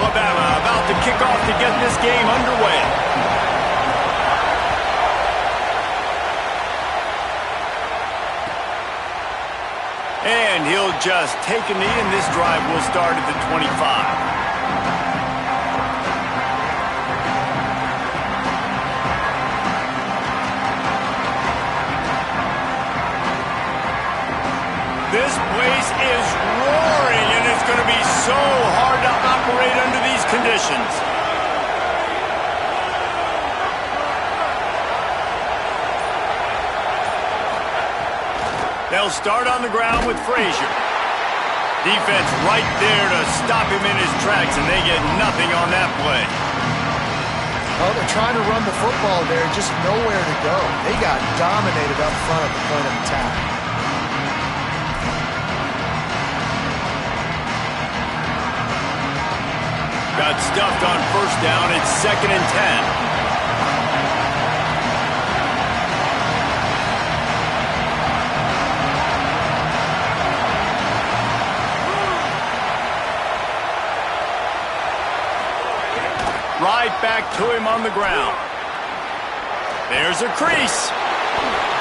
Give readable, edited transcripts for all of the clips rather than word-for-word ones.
Alabama about to kick off to get this game underway. And he'll just take a knee, and this drive will start at the 25. This place is roaring, and it's going to be so hard to operate under these conditions. They'll start on the ground with Frazier. Defense right there to stop him in his tracks, and they get nothing on that play. Well, they're trying to run the football there, just nowhere to go. They got dominated up front at the point of attack. Got stuffed on first down. It's 2nd and 10. Right back to him on the ground. There's a crease.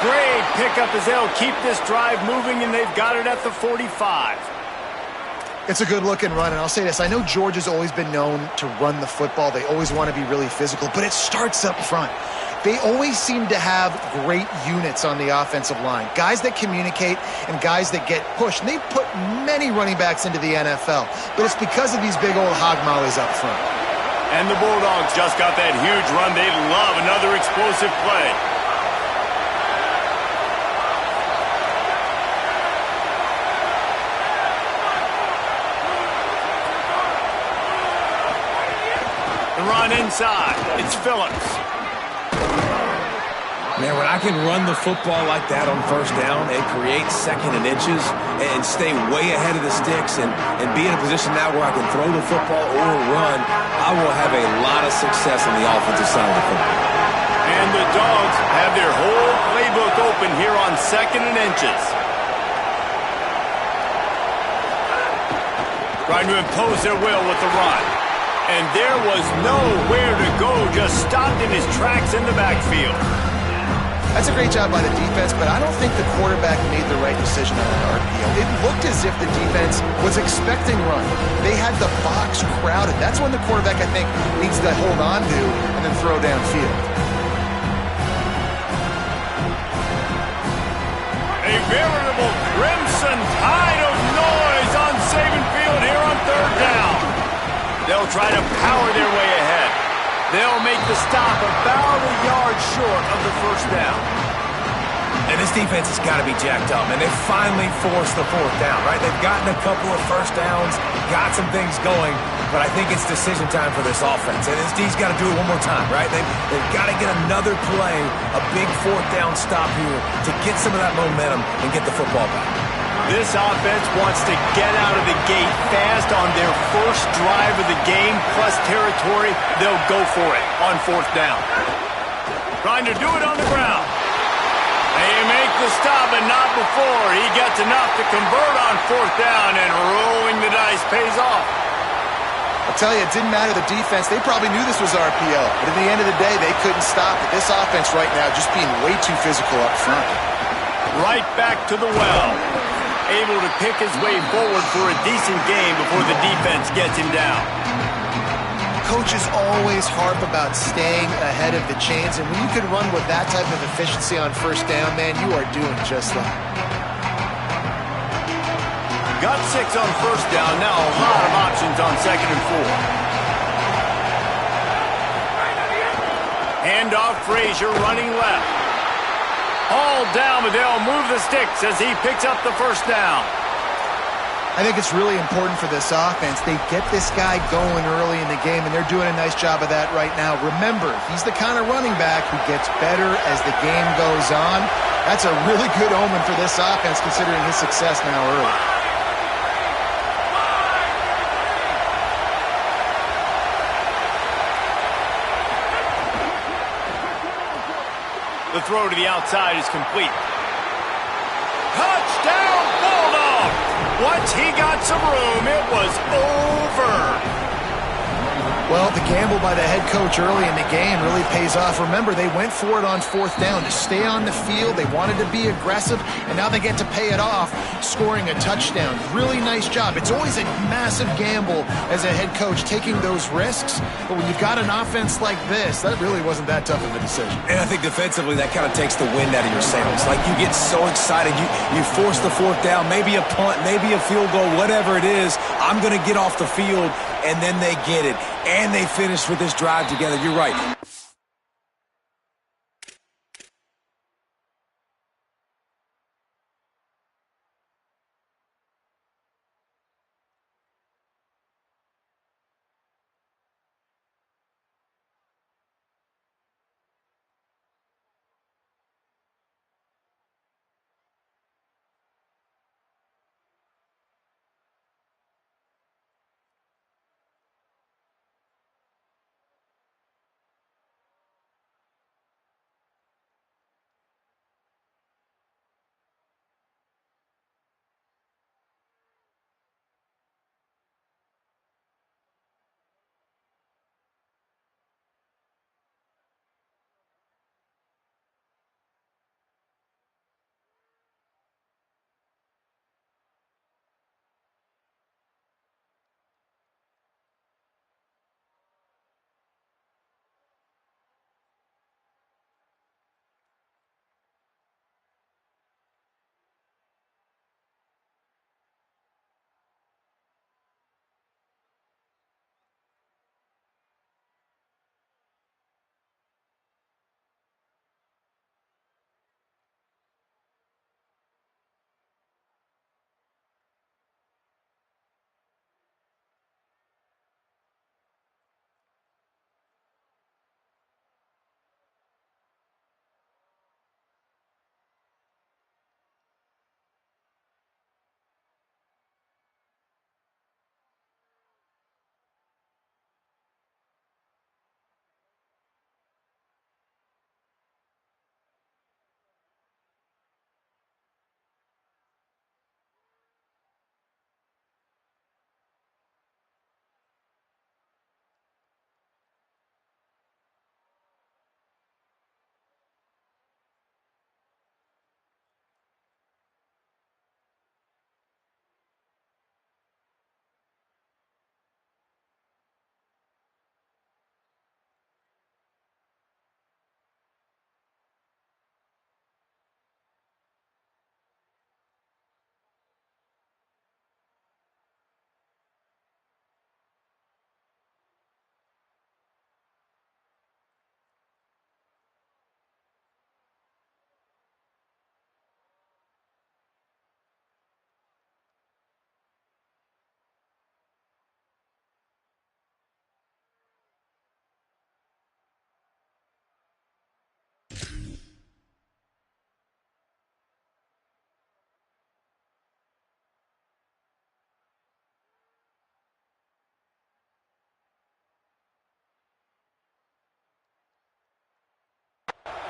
Great pickup as they'll keep this drive moving, and they've got it at the 45. It's a good-looking run, and I'll say this. I know Georgia's always been known to run the football. They always want to be really physical, but it starts up front. They always seem to have great units on the offensive line, guys that communicate and guys that get pushed. And they've put many running backs into the NFL, but it's because of these big old hog mollies up front. And the Bulldogs just got that huge run. They love another explosive play. The run inside. It's Phillips. Man, when I can run the football like that on first down and create 2nd and inches and stay way ahead of the sticks and be in a position now where I can throw the football or run, I will have a lot of success on the offensive side of the football. And the Dogs have their whole playbook open here on 2nd and inches. Trying to impose their will with the run. And there was nowhere to go, just stopped in his tracks in the backfield. That's a great job by the defense, but I don't think the quarterback made the right decision on an RPO. It looked as if the defense was expecting run. They had the box crowded. That's when the quarterback, I think, needs to hold on to and then throw downfield. A veritable crimson tide of noise on Saban Field here on 3rd down. They'll try to power their way ahead. They'll make the stop about a yard short of the first down. And this defense has got to be jacked up, and they finally forced the 4th down, right? They've gotten a couple of first downs, got some things going, but I think it's decision time for this offense. And this D's got to do it one more time, right? They've got to get another play, a big 4th down stop here to get some of that momentum and get the football back. This offense wants to get out of the gate fast on their first drive of the game, plus territory. They'll go for it on 4th down. Trying to do it on the ground. They make the stop, but not before. He gets enough to convert on 4th down, and rolling the dice pays off. I'll tell you, it didn't matter the defense. They probably knew this was RPO, but at the end of the day, they couldn't stop it. This offense right now just being way too physical up front. Right back to the well. Able to pick his way forward for a decent game before the defense gets him down. Coaches always harp about staying ahead of the chains, and when you can run with that type of efficiency on first down, man, you are doing just that. Got 6 on first down, now a lot of options on 2nd and 4. Handoff, Frazier running left. All down, but they'll move the sticks as he picks up the first down. I think it's really important for this offense. They get this guy going early in the game, and they're doing a nice job of that right now. Remember, he's the kind of running back who gets better as the game goes on. That's a really good omen for this offense, considering his success now early. The throw to the outside is complete. Touchdown, Bulldog! Once he got some room, it was over. Well, the gamble by the head coach early in the game really pays off. Remember, they went for it on fourth down to stay on the field. They wanted to be aggressive, and now they get to pay it off, scoring a touchdown. Really nice job. It's always a massive gamble as a head coach taking those risks, but when you've got an offense like this, that really wasn't that tough of a decision. And I think defensively, that kind of takes the wind out of your sails. Like, you get so excited. You force the fourth down, maybe a punt, maybe a field goal, whatever it is. I'm going to get off the field, and then they get it. And they finish with this drive together. You're right.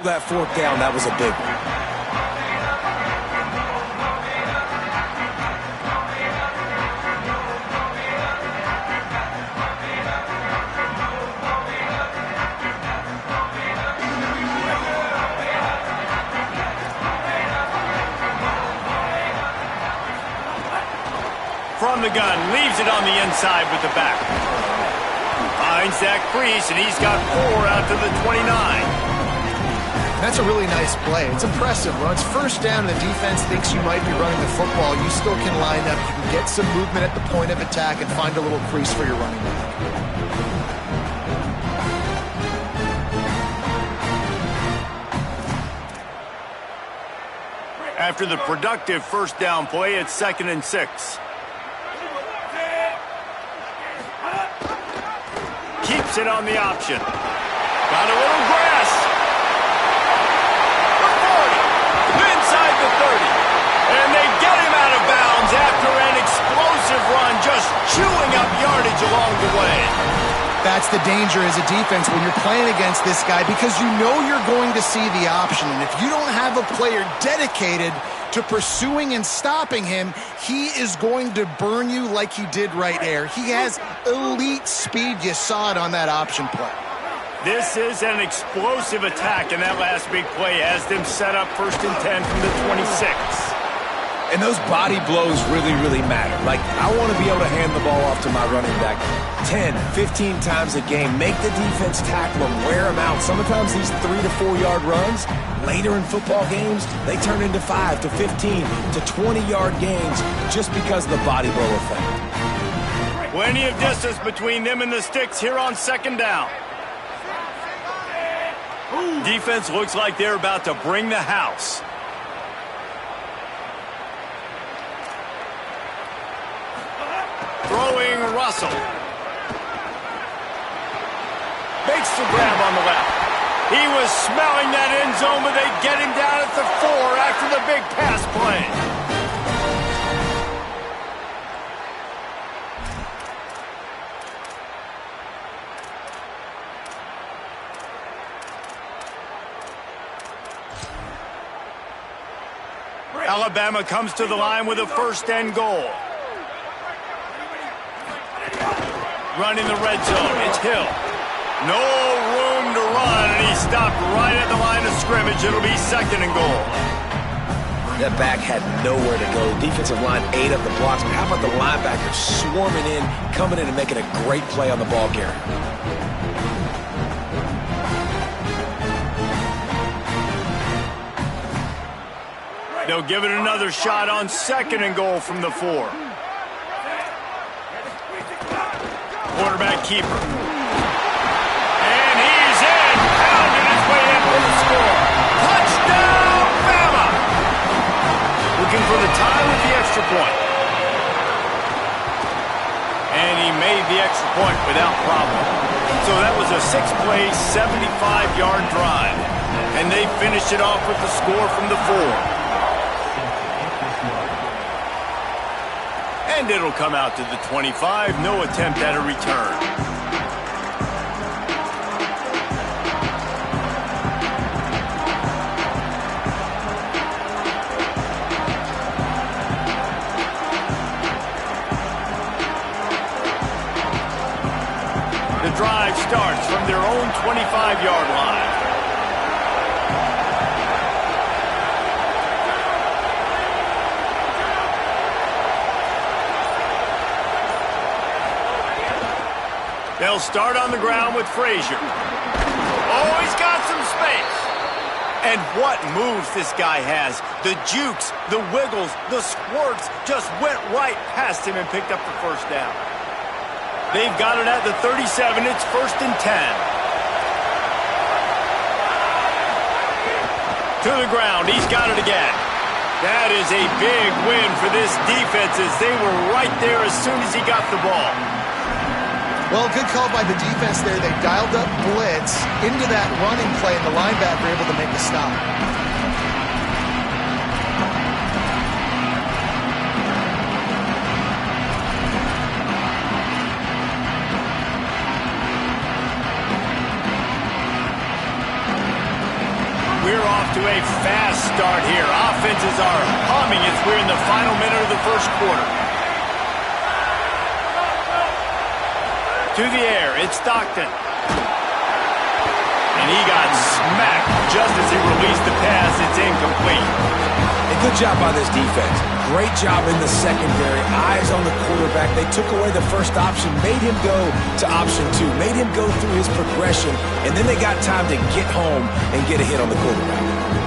That fourth down, that was a big one. From the gun, leaves it on the inside with the back. Finds that crease, and he's got 4 out to the 29. That's a really nice play. It's impressive. When it's first down and the defense thinks you might be running the football, you still can line up. You can get some movement at the point of attack and find a little crease for your running back. After the productive first down play, it's 2nd and 6. Keeps it on the option. Got a little grass. Inside the 30. And they get him out of bounds after an explosive run, just chewing up yardage along the way. That's the danger as a defense when you're playing against this guy, because you know you're going to see the option. And if you don't have a player dedicated to pursuing and stopping him, he is going to burn you like he did right there. He has elite speed. You saw it on that option play. This is an explosive attack, and that last big play has them set up 1st and 10 from the 26. And those body blows really, really matter. Like, I want to be able to hand the ball off to my running back 10, 15 times a game. Make the defense tackle them, wear them out. Sometimes these 3 to 4 yard runs, later in football games, they turn into 5 to 15 to 20-yard gains just because of the body blow effect. Plenty of distance between them and the sticks here on 2nd down. Defense looks like they're about to bring the house. Throwing Russell. Makes the grab on the left. He was smelling that end zone, but they get him down at the 4 after the big pass play. Alabama comes to the line with a 1st and goal. Running the red zone, it's Hill. No room to run, and he stopped right at the line of scrimmage. It'll be 2nd and goal. That back had nowhere to go. Defensive line ate up the blocks, but how about the linebackers swarming in, coming in and making a great play on the ball carrier? They'll give it another shot on 2nd and goal from the 4. Quarterback keeper. And he's in. Pounding his way in for the score. Touchdown, Bama! Looking for the tie with the extra point. And he made the extra point without problem. So that was a 6-play, 75-yard drive. And they finished it off with the score from the 4. And it'll come out to the 25. No attempt at a return. The drive starts from their own 25-yard line. They'll start on the ground with Frazier. Oh, he's got some space. And what moves this guy has. The jukes, the wiggles, the squirts just went right past him and picked up the 1st down. They've got it at the 37. It's 1st and 10. To the ground. He's got it again. That is a big win for this defense as they were right there as soon as he got the ball. Well, good call by the defense there. They dialed up blitz into that running play, and the linebacker able to make the stop. We're off to a fast start here. Offenses are humming as we're in the final minute of the 1st quarter. To the air, it's Stockton. And he got smacked just as he released the pass. It's incomplete. And good job by this defense. Great job in the secondary. Eyes on the quarterback. They took away the 1st option, made him go to option 2, made him go through his progression, and then they got time to get home and get a hit on the quarterback.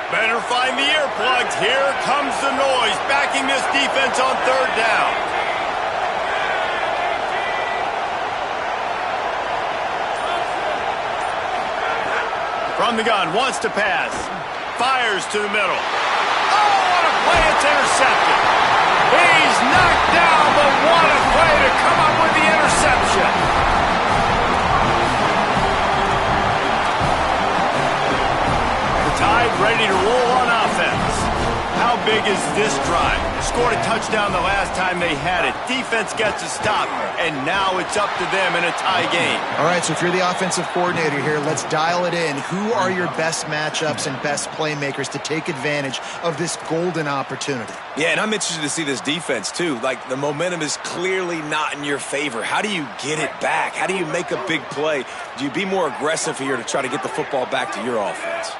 Better find the earplugs. Here comes the noise, backing this defense on 3rd down. From the gun, wants to pass. Fires to the middle. Oh, what a play. It's intercepted. He's knocked down, but what a play to come up with the interception. this drive. Scored a touchdown the last time they had it. Defense gets a stop, and now it's up to them in a tie game. All right, so if you're the offensive coordinator here, let's dial it in. Who are your best matchups and best playmakers to take advantage of this golden opportunity? Yeah, and I'm interested to see this defense, too. Like, the momentum is clearly not in your favor. How do you get it back? How do you make a big play? Do you be more aggressive here to try to get the football back to your offense?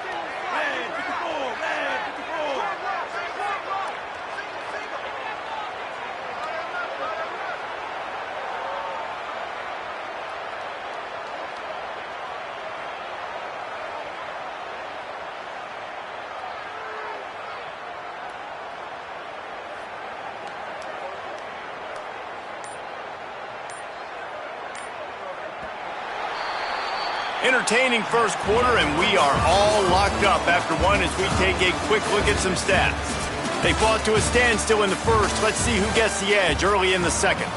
Entertaining first quarter, and we are all locked up after one as we take a quick look at some stats. They fought to a standstill in the first. Let's see who gets the edge early in the second.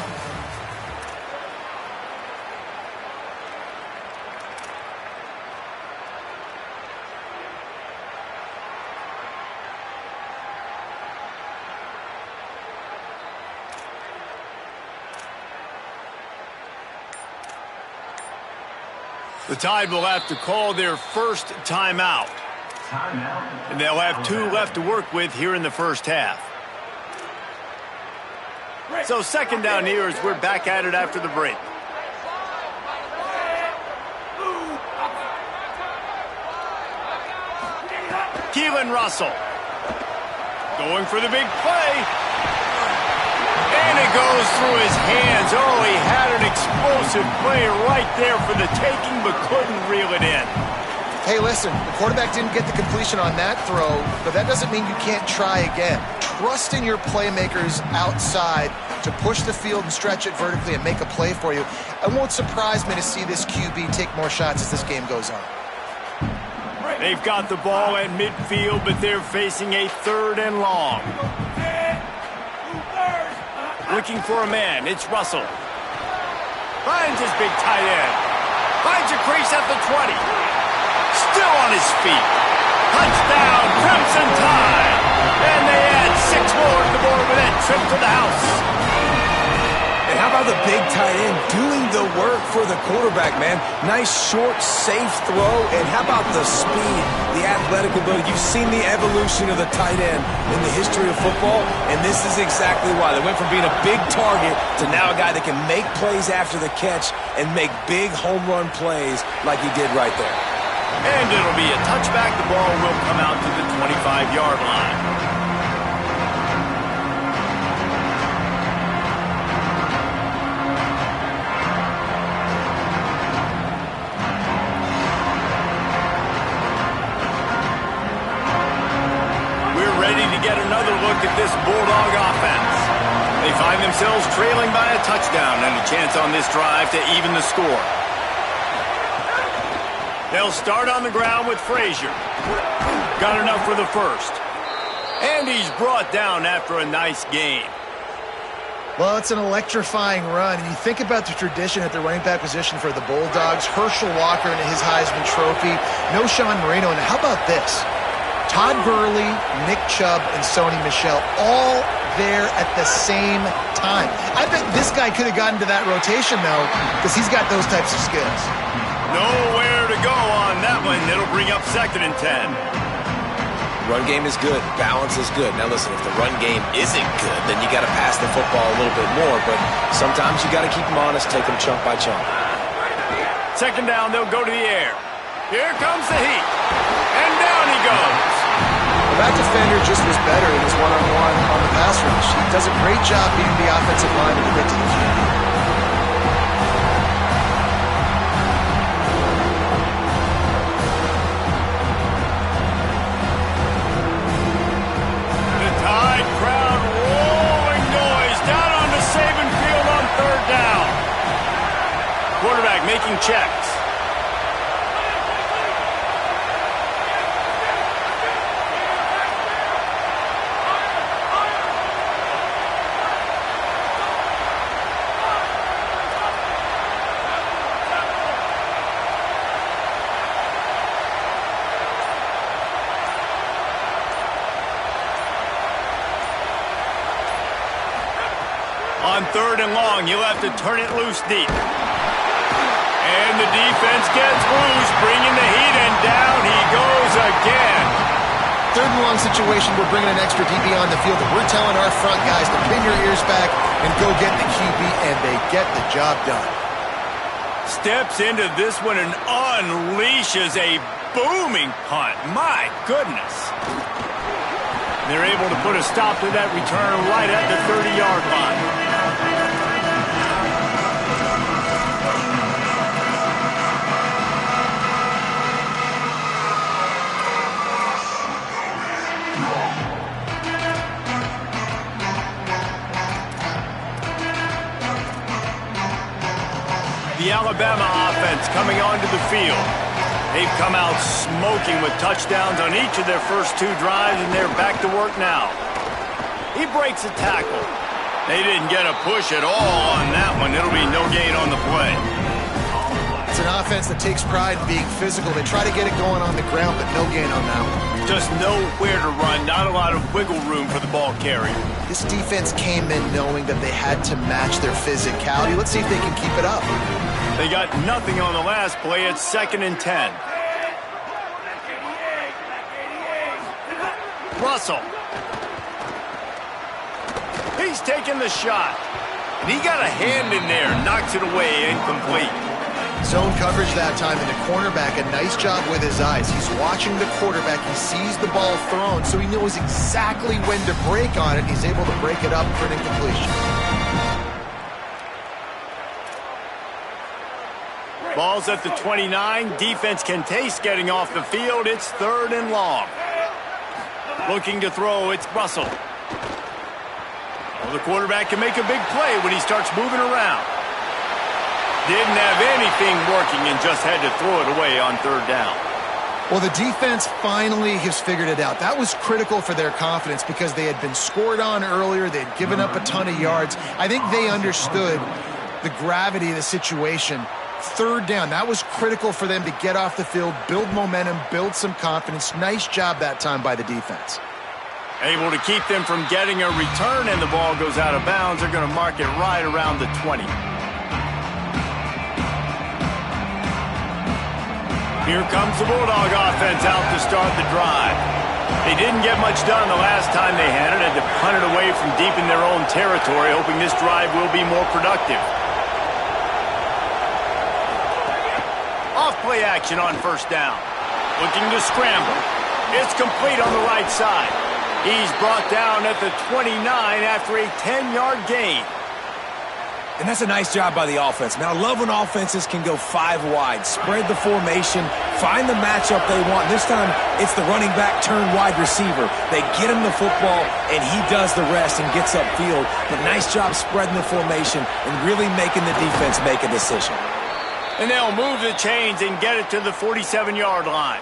The Tide will have to call their first timeout. And they'll have 2 left to work with here in the first half. So second down here as we're back at it after the break. Keelan Russell going for the big play. And it goes through his hands. Oh, he had an explosive play right there for the taking, but couldn't reel it in. Hey, listen, the quarterback didn't get the completion on that throw, but that doesn't mean you can't try again. Trust in your playmakers outside to push the field and stretch it vertically and make a play for you. It won't surprise me to see this QB take more shots as this game goes on. They've got the ball at midfield, but they're facing a 3rd and long. Looking for a man, it's Russell. Finds his big tight end. Finds a crease at the 20. Still on his feet. Touchdown, Crimson Tide. And they add 6 more to the board with that trip to the house. And how about the big tight end doing the work for the quarterback, man? Nice, short, safe throw. And how about the speed, the athletic ability? You've seen the evolution of the tight end in the history of football, and this is exactly why. They went from being a big target to now a guy that can make plays after the catch and make big home run plays like he did right there. And it'll be a touchback. The ball will come out to the 25-yard line. Get another look at this Bulldog offense. They find themselves trailing by a touchdown and a chance on this drive to even the score. They'll start on the ground with Frazier. Got enough for the first. And he's brought down after a nice game. Well, it's an electrifying run, and you think about the tradition at the running back position for the Bulldogs. Herschel Walker and his Heisman Trophy. No Sean Marino. And how about this? Todd Gurley, Nick Chubb, and Sony Michel all there at the same time. I bet this guy could have gotten to that rotation, though, because he's got those types of skills. Nowhere to go on that one. It'll bring up 2nd and 10. Run game is good. Balance is good. Now, listen, if the run game isn't good, then you got to pass the football a little bit more. But sometimes you got to keep them honest, take them chunk by chunk. 2nd down, they'll go to the air. Here comes the heat. And down he goes. Well, that defender just was better in his one-on-one on the pass rush. He does a great job beating the offensive line to get to the QB. The Tide crowd rolling noise down on the Saban field on 3rd down. Quarterback making checks. 3rd and long. He'll have to turn it loose deep. And the defense gets loose, bringing the heat, and down he goes again. 3rd and long situation, we're bringing an extra DB on the field, and we're telling our front guys to pin your ears back and go get the QB, and they get the job done. Steps into this one and unleashes a booming punt. My goodness. They're able to put a stop to that return right at the 30-yard line. The Alabama offense coming onto the field. They've come out smoking with touchdowns on each of their first 2 drives, and they're back to work now. He breaks a tackle. They didn't get a push at all on that one. It'll be no gain on the play. It's an offense that takes pride in being physical. They try to get it going on the ground, but no gain on that one. Just nowhere to run, not a lot of wiggle room for the ball carrier. This defense came in knowing that they had to match their physicality. Let's see if they can keep it up. They got nothing on the last play. It's 2nd and 10. Russell. He's taking the shot. And he got a hand in there. Knocks it away, incomplete. Zone coverage that time, and the cornerback, a nice job with his eyes. He's watching the quarterback. He sees the ball thrown, so he knows exactly when to break on it. He's able to break it up for an incompletion. Ball's at the 29. Defense can taste getting off the field. It's 3rd and long. Looking to throw, it's Russell. Well, the quarterback can make a big play when he starts moving around. Didn't have anything working and just had to throw it away on 3rd down. Well, the defense finally has figured it out. That was critical for their confidence because they had been scored on earlier. They had given up a ton of yards. I think they understood the gravity of the situation. 3rd down, that was critical for them to get off the field, build momentum, build some confidence. Nice job that time by the defense. Able to keep them from getting a return, and the ball goes out of bounds. They're going to mark it right around the 20. Here comes the Bulldog offense out to start the drive. They didn't get much done the last time they had it. Had to punt it away from deep in their own territory, hoping this drive will be more productive. Off-play action on 1st down. Looking to scramble. It's complete on the right side. He's brought down at the 29 after a 10-yard gain. And that's a nice job by the offense. Now, I love when offenses can go 5 wide, spread the formation, find the matchup they want. This time, it's the running back turned wide receiver. They get him the football, and he does the rest and gets upfield. But nice job spreading the formation and really making the defense make a decision. And they'll move the chains and get it to the 47-yard line.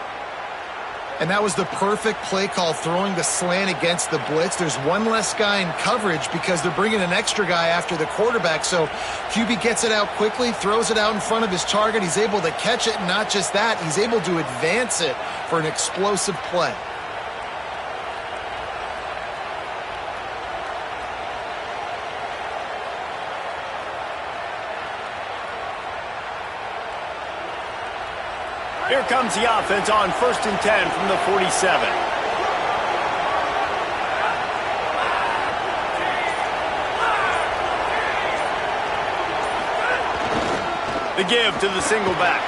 And that was the perfect play call, throwing the slant against the blitz. There's one less guy in coverage because they're bringing an extra guy after the quarterback. So QB gets it out quickly, throws it out in front of his target. He's able to catch it, and not just that, he's able to advance it for an explosive play. Here comes the offense on 1st and 10 from the 47. The give to the single back.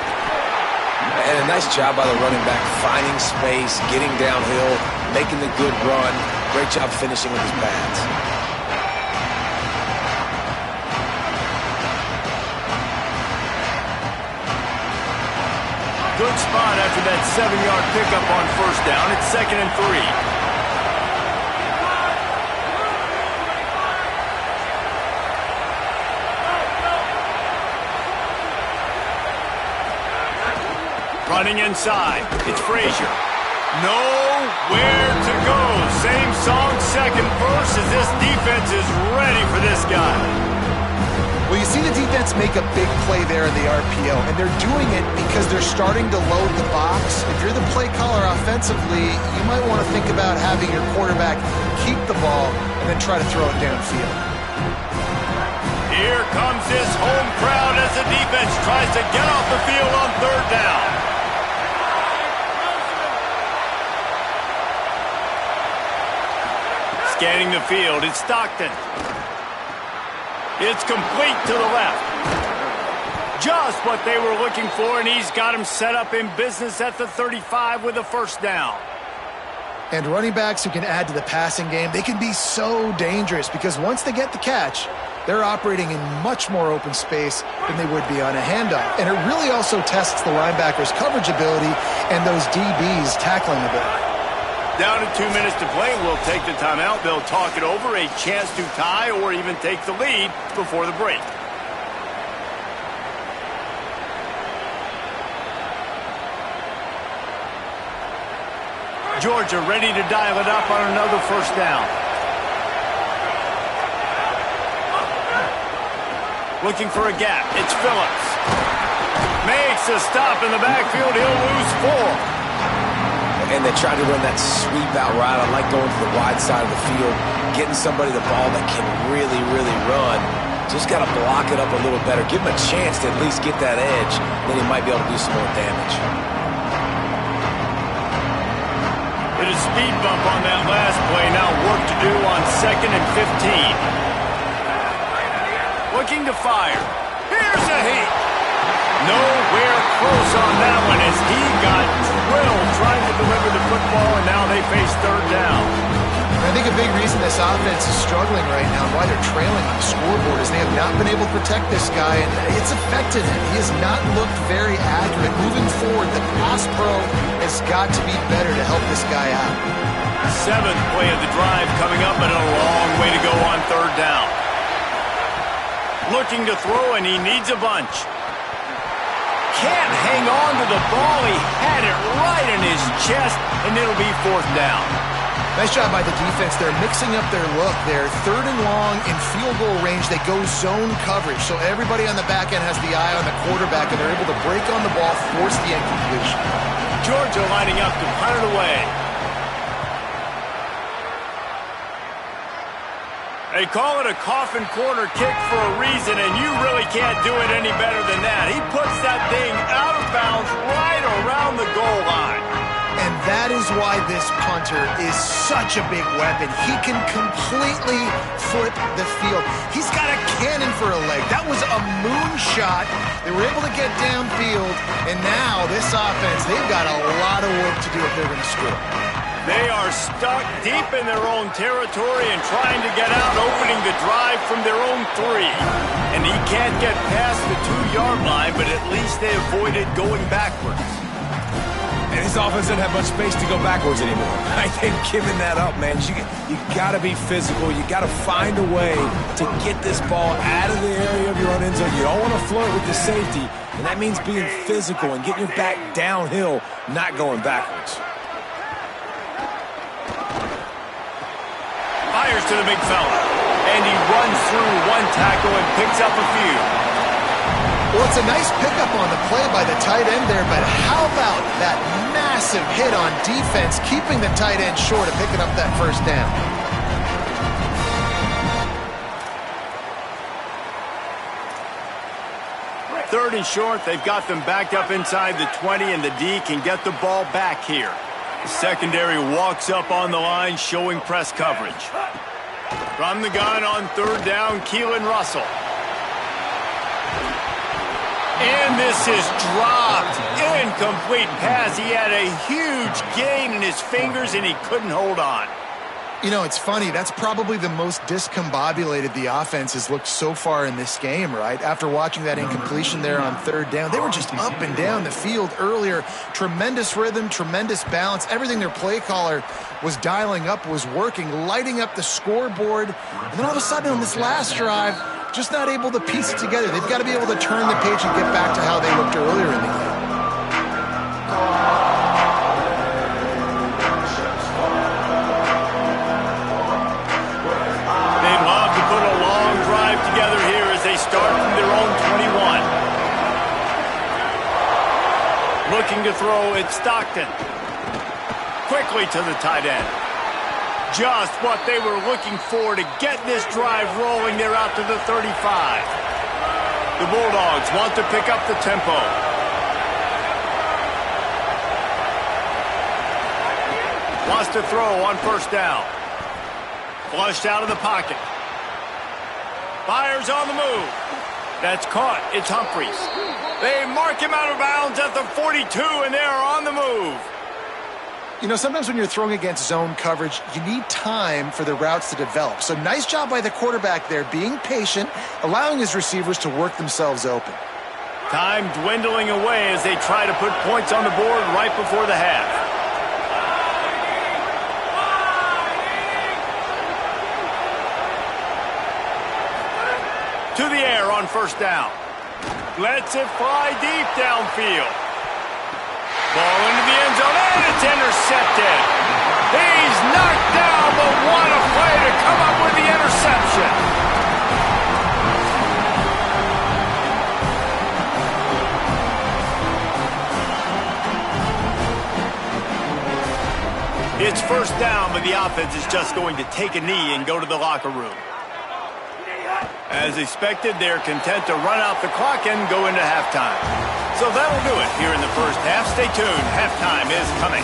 And a nice job by the running back, finding space, getting downhill, making the good run. Great job finishing with his pads. Good spot after that 7-yard pickup on 1st down. It's 2nd and 3. Running inside. It's Frazier. Nowhere to go. Same song, 2nd verse, as this defense is ready for this guy. Well, you see the defense make a big play there in the RPO, and they're doing it because they're starting to load the box. If you're the play caller offensively, you might want to think about having your quarterback keep the ball and then try to throw it downfield. Here comes this home crowd as the defense tries to get off the field on third down. Scanning the field, it's Stockton. It's complete to the left. Just what they were looking for, and he's got him set up in business at the 35 with a first down. And running backs who can add to the passing game, they can be so dangerous because once they get the catch, they're operating in much more open space than they would be on a handoff. And it really also tests the linebackers' coverage ability and those DBs' tackling ability. Down to 2 minutes to play. We'll take the timeout. They'll talk it over, a chance to tie or even take the lead before the break. Georgia ready to dial it up on another first down. Looking for a gap. It's Phillips. Makes a stop in the backfield. He'll lose 4. And they try to run that sweep out route. I like going to the wide side of the field, getting somebody the ball that can really, really run. Just got to block it up a little better. Give him a chance to at least get that edge. Then he might be able to do some more damage. Hit a speed bump on that last play. Now work to do on 2nd and 15. Looking to fire. Here's a heat. Nowhere close on that one as he got drilled trying to deliver the football, and now they face third down. I think a big reason this offense is struggling right now and why they're trailing on the scoreboard is they have not been able to protect this guy, and it's affected him. He has not looked very accurate. Moving forward, the pass pro has got to be better to help this guy out. 7th play of the drive coming up, and a long way to go on third down. Looking to throw, and he needs a bunch. Can't hang on to the ball. He had it right in his chest, and it'll be 4th down. Nice job by the defense. They're mixing up their look. They're 3rd and long in field goal range. They go zone coverage, so everybody on the back end has the eye on the quarterback, and they're able to break on the ball, force the incompletion. Georgia lining up to punt it away. They call it a coffin corner kick for a reason, and you really can't do it any better than that. He puts that thing out of bounds right around the goal line. And that is why this punter is such a big weapon. He can completely flip the field. He's got a cannon for a leg. That was a moonshot. They were able to get downfield, and now this offense, they've got a lot of work to do if they're going to score. They are stuck deep in their own territory and trying to get out, opening the drive from their own 3. And he can't get past the 2-yard line, but at least they avoided going backwards. And his offense doesn't have much space to go backwards anymore. They've given that up, man. You got to be physical. You got to find a way to get this ball out of the area of your own end zone. You don't want to flirt with the safety, and that means being physical and getting your back downhill, not going backwards. Fires to the big fella, and he runs through one tackle and picks up a few. Well, it's a nice pickup on the play by the tight end there, but how about that massive hit on defense, keeping the tight end short of picking up that first down? Third and short, they've got them backed up inside the 20, and the D can get the ball back here. The secondary walks up on the line, showing press coverage. From the gun on third down, Keelan Russell. And this is dropped. Incomplete pass. He had a huge gain in his fingers, and he couldn't hold on. You know, it's funny. That's probably the most discombobulated the offense has looked so far in this game, right? After watching that incompletion there on third down, they were just up and down the field earlier. Tremendous rhythm, tremendous balance. Everything their play caller was dialing up was working, lighting up the scoreboard. And then all of a sudden on this last drive, just not able to piece it together. They've got to be able to turn the page and get back to how they looked earlier in the game. Start from their own 21. Looking to throw, it's Stockton. Quickly to the tight end. Just what they were looking for to get this drive rolling. They're out to the 35. The Bulldogs want to pick up the tempo. Wants to throw on first down. Flushed out of the pocket. Fires on the move. That's caught. It's Humphries. They mark him out of bounds at the 42, and they are on the move. You know, sometimes when you're throwing against zone coverage, you need time for the routes to develop. So nice job by the quarterback there, being patient, allowing his receivers to work themselves open. Time dwindling away as they try to put points on the board right before the half. To the air on first down. Lets it fly deep downfield. Ball into the end zone, and it's intercepted. He's knocked down, but what a play to come up with the interception. It's first down, but the offense is just going to take a knee and go to the locker room. As expected, they're content to run out the clock and go into halftime. So that'll do it here in the first half. Stay tuned. Halftime is coming.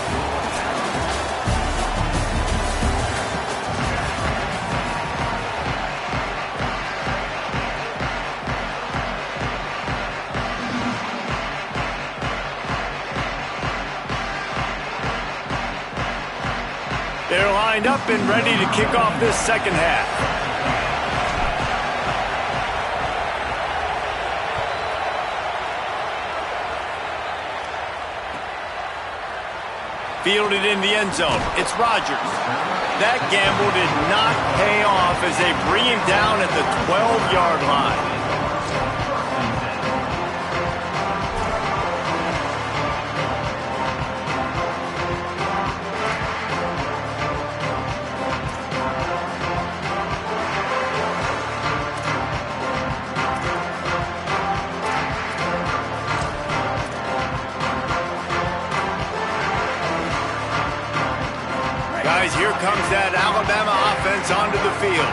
They're lined up and ready to kick off this second half. Fielded in the end zone. It's Rodgers. That gamble did not pay off as they bring him down at the 12-yard line. Guys, here comes that Alabama offense onto the field.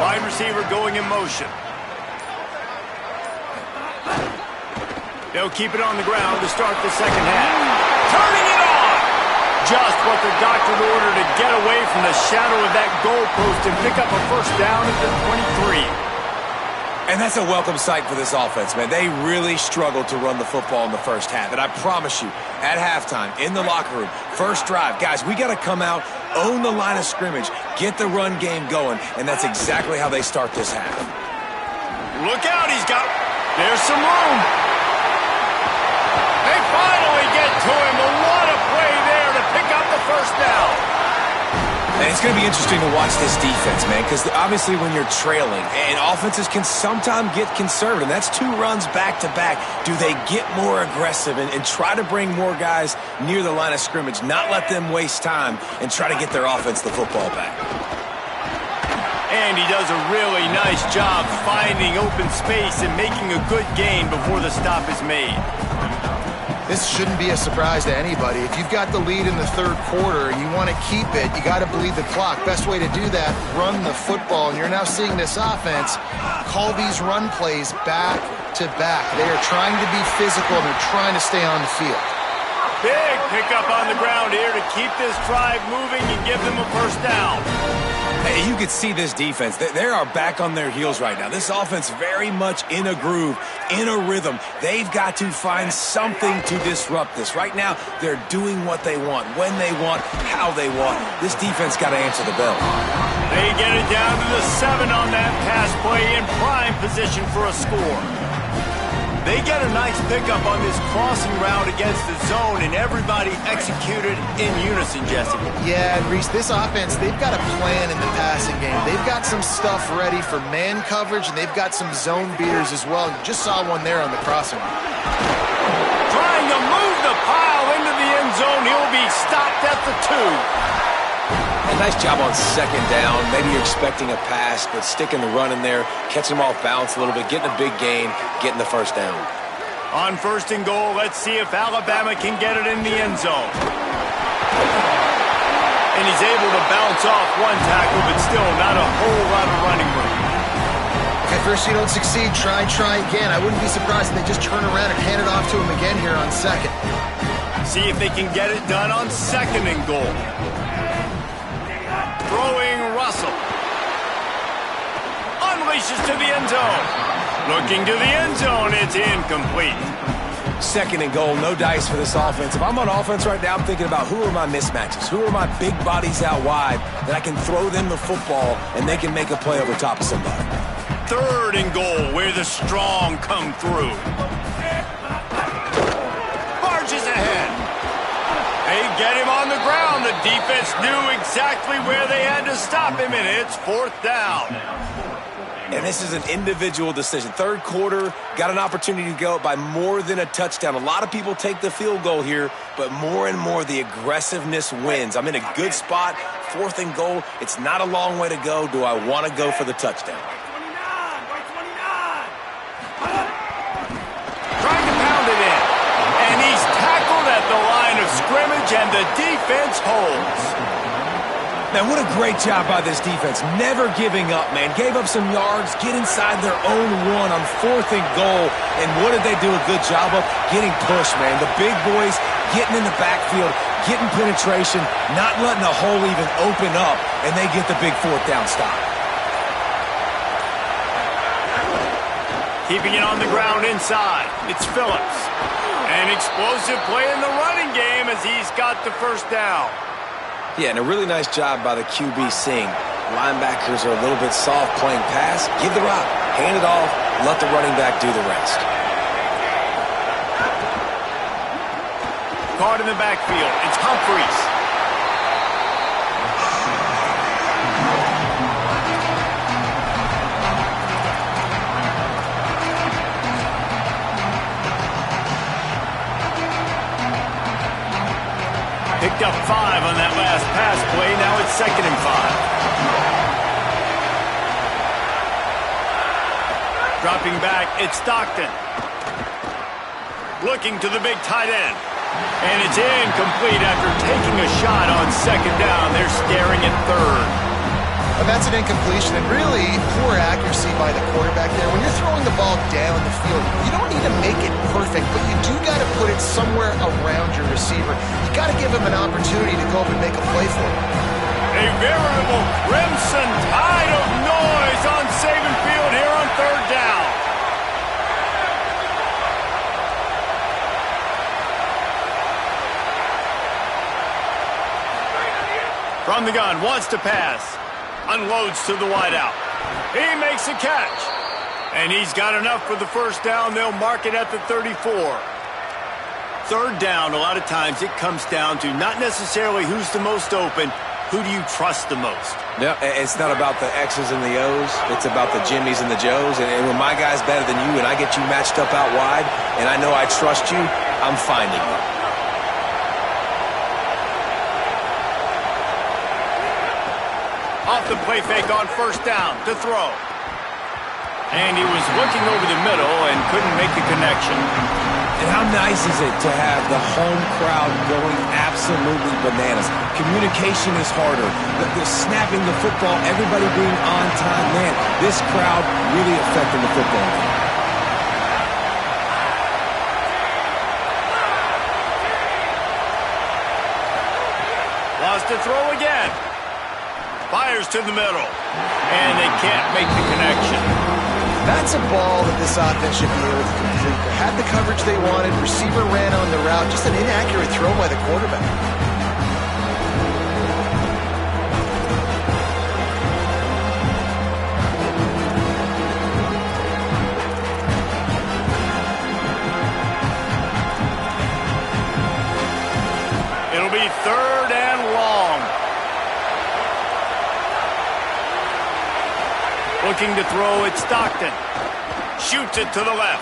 Wide receiver going in motion. They'll keep it on the ground to start the second half. Turning it on! Just what the doctor ordered to get away from the shadow of that goalpost and pick up a first down at the 23. And that's a welcome sight for this offense, man. They really struggled to run the football in the first half. And I promise you, at halftime, in the locker room, first drive, guys, we got to come out, own the line of scrimmage, get the run game going, and that's exactly how they start this half. Look out, there's some room. They finally get to him, but what a play there to pick up the first down. And it's going to be interesting to watch this defense, man, because obviously when you're trailing, and offenses can sometimes get conservative, that's two runs back-to-back. Do they get more aggressive and try to bring more guys near the line of scrimmage, not let them waste time, and try to get their offense the football back? And he does a really nice job finding open space and making a good gain before the stop is made. This shouldn't be a surprise to anybody. If you've got the lead in the third quarter and you want to keep it, you got to bleed the clock. Best way to do that, run the football. And you're now seeing this offense call these run plays back to back. They are trying to be physical and they're trying to stay on the field. Big pickup on the ground here to keep this drive moving and give them a first down. Hey, you can see this defense. They are back on their heels right now. This offense very much in a groove, in a rhythm. They've got to find something to disrupt this. Right now, they're doing what they want, when they want, how they want. This defense got to answer the bell. They get it down to the 7 on that pass play in prime position for a score. They get a nice pickup on this crossing route against the zone, and everybody executed in unison, Jesse. Yeah, and Reese, this offense, they've got a plan in the passing game. They've got some stuff ready for man coverage, and they've got some zone beaters as well. You just saw one there on the crossing route. Trying to move the pile into the end zone. He'll be stopped at the 2. A nice job on second down. Maybe you're expecting a pass, but sticking the run in there, catching them off balance a little bit, getting a big gain, getting the first down. On first and goal, let's see if Alabama can get it in the end zone. And he's able to bounce off one tackle, but still not a whole lot of running room. Okay, first you don't succeed, try again. I wouldn't be surprised if they just turn around and hand it off to him again here on second. See if they can get it done on second and goal. Throwing Russell. Unleashes to the end zone. Looking to the end zone, it's incomplete. Second and goal, no dice for this offense. If I'm on offense right now, I'm thinking about who are my mismatches? Who are my big bodies out wide that I can throw them the football and they can make a play over top of somebody. Third and goal, where the strong come through. Barges ahead. They get him on the ground. The defense knew exactly where they had to stop him, and it's fourth down. And this is an individual decision. Third quarter, got an opportunity to go up by more than a touchdown. A lot of people take the field goal here, but more and more the aggressiveness wins. I'm in a good spot. Fourth and goal. It's not a long way to go. Do I want to go for the touchdown? Trying to pound it in. And he's tackled at the line of scrimmage, and the defense holds. Man, what a great job by this defense. Never giving up, man. Gave up some yards, get inside their own one on fourth and goal. And what did they do a good job of? Getting pushed, man. The big boys getting in the backfield, getting penetration, not letting the hole even open up, and they get the big fourth down stop. Keeping it on the ground inside. It's Phillips. An explosive play in the running game as he's got the first down. Yeah, and a really nice job by the QB seeing. Linebackers are a little bit soft playing pass. Give the rock, hand it off, let the running back do the rest. Caught in the backfield. It's Humphreys. Picked up 5 on that last pass play. Now it's 2nd and 5. Dropping back, it's Stockton. Looking to the big tight end. And it's incomplete after taking a shot on 2nd down. They're staring at 3rd. And that's an incompletion and really poor accuracy by the quarterback there. When you're throwing the ball down the field, you don't need to make it perfect, but you do got to put it somewhere around your receiver. You got to give him an opportunity to go up and make a play for him. A veritable crimson tide of noise on Saban Field here on 3rd down. From the gun, wants to pass. Unloads to the wideout. He makes a catch. And he's got enough for the first down. They'll mark it at the 34. 3rd down, a lot of times it comes down to not necessarily who's the most open, who do you trust the most? Yeah, it's not about the X's and the O's. It's about the Jimmies and the Joes. And when my guy's better than you and I get you matched up out wide and I know I trust you, I'm finding you. Off the play fake on 1st down to throw. And he was looking over the middle and couldn't make the connection. And how nice is it to have the home crowd going absolutely bananas? Communication is harder. The snapping the football, everybody being on time. Man, this crowd really affecting the football game. Lost to throw again. Fires to the middle. And they can't make the connection. That's a ball that this offense should be able to complete. They had the coverage they wanted. Receiver ran on the route. Just an inaccurate throw by the quarterback. It'll be 3rd and long. Looking to throw, it's Stockton. Shoots it to the left.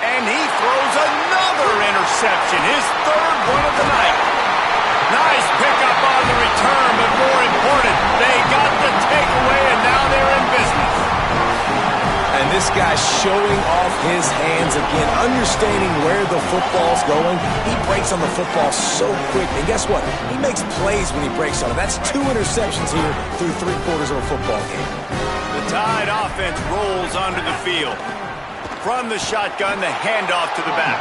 And he throws another interception. His 3rd one of the night. Nice pickup on the return, but more important, they got the takeaway, and now they're in business. And this guy's showing off his hands again, understanding where the football's going. He breaks on the football so quick. And guess what? He makes plays when he breaks on it. That's 2 interceptions here through 3/4 of a football game. The Tide offense rolls onto the field. From the shotgun, the handoff to the back.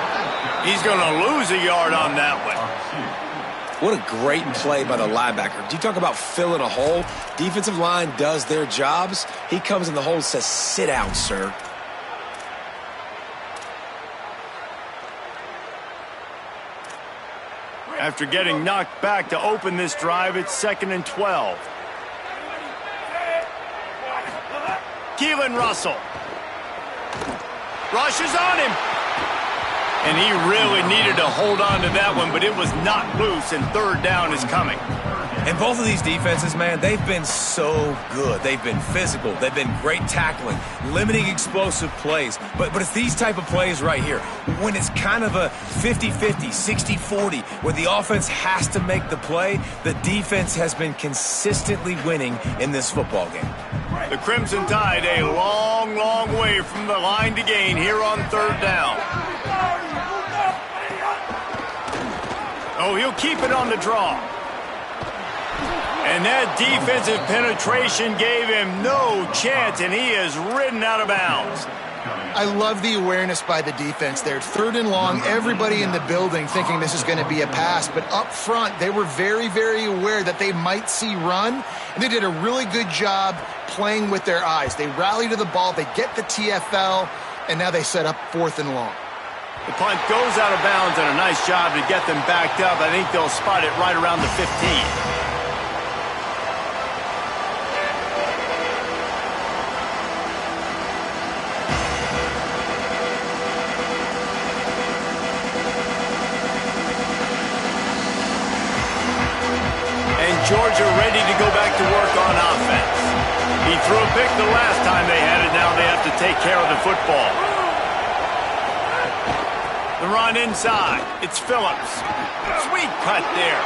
He's going to lose a yard on that one. What a great play by the linebacker. Do you talk about filling a hole? Defensive line does their jobs. He comes in the hole and says, sit down, sir. After getting knocked back to open this drive, it's 2nd and 12. Keelan Russell rushes on him. And he really needed to hold on to that one, but it was not loose, and 3rd down is coming. And both of these defenses, man, they've been so good. They've been physical. They've been great tackling, limiting explosive plays. But it's these type of plays right here, when it's kind of a 50-50, 60-40, where the offense has to make the play, the defense has been consistently winning in this football game. The Crimson Tide a long, long way from the line to gain here on 3rd down. Oh, he'll keep it on the draw. And that defensive penetration gave him no chance, and he is ridden out of bounds. I love the awareness by the defense there. 3rd and long, everybody in the building thinking this is going to be a pass, but up front, they were very, very aware that they might see run, and they did a really good job playing with their eyes. They rally to the ball, they get the TFL, and now they set up 4th and long. The punt goes out of bounds, and a nice job to get them backed up. I think they'll spot it right around the 15. And Georgia ready to go back to work on offense. He threw a pick the last time they had it. Now they have to take care of the football. The run inside. It's Phillips. Sweet cut there.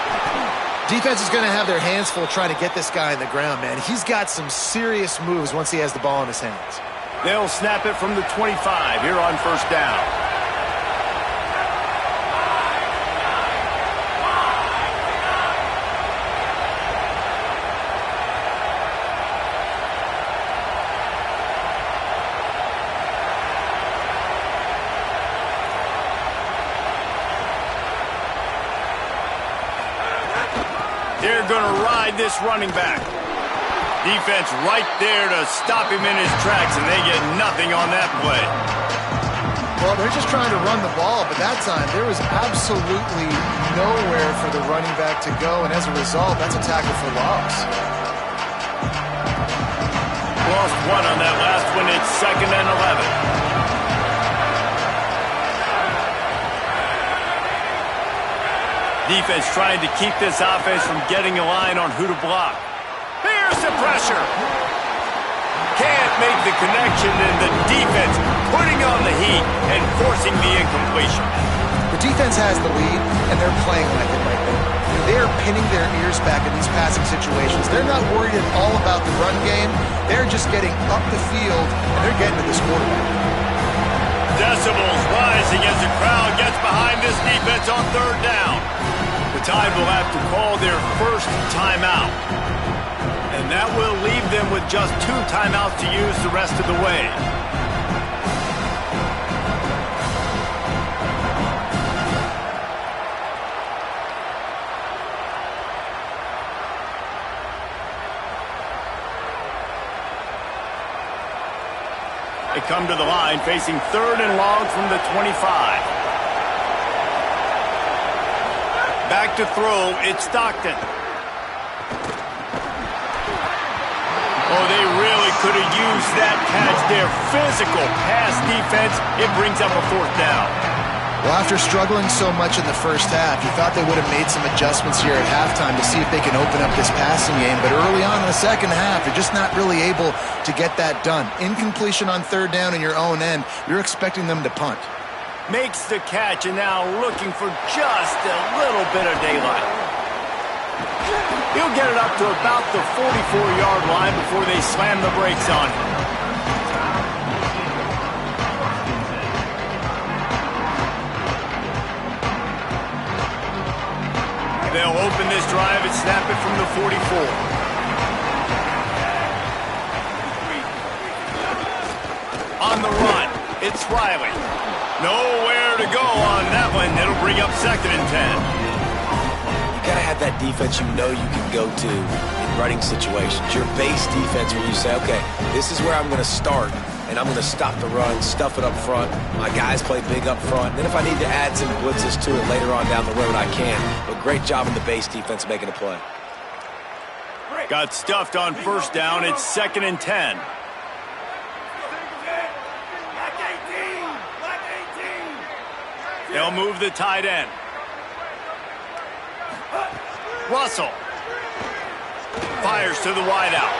Defense is going to have their hands full trying to get this guy in the ground, man. He's got some serious moves once he has the ball in his hands. They'll snap it from the 25 here on 1st down. They're going to ride this running back. Defense right there to stop him in his tracks, and they get nothing on that play. Well, they're just trying to run the ball, but that time there was absolutely nowhere for the running back to go, and as a result, that's a tackle for loss. Lost 1 on that last one. It's 2nd and 11. Defense trying to keep this offense from getting a line on who to block. Here's the pressure. Can't make the connection, and the defense putting on the heat and forcing the incompletion. The defense has the lead, and they're playing like it right now. They're pinning their ears back in these passing situations. They're not worried at all about the run game. They're just getting up the field, and they're getting to this quarterback. Decibels rising as the crowd gets behind this defense on 3rd down. The Tide will have to call their first timeout. And that will leave them with just 2 timeouts to use the rest of the way. They come to the line facing 3rd and long from the 25. Back to throw, it's Stockton. Oh, they really could have used that catch there. Physical pass defense, it brings up a 4th down. Well, after struggling so much in the first half, you thought they would have made some adjustments here at halftime to see if they can open up this passing game. But early on in the second half, they're just not really able to get that done. Incompletion on 3rd down in your own end, you're expecting them to punt. Makes the catch, and now looking for just a little bit of daylight. He'll get it up to about the 44-yard line before they slam the brakes on him. open this drive and snap it from the 44. On the run, it's Riley. Nowhere to go on that one. It'll bring up 2nd and 10. You gotta have that defense you know you can go to in running situations. Your base defense where you say, okay, this is where I'm gonna start, and I'm gonna stop the run, stuff it up front. My guys play big up front. Then if I need to add some blitzes to it later on down the road, I can. But great job in the base defense making a play. Got stuffed on 1st down. It's 2nd and 10. They'll move the tight end. Russell fires to the wideout.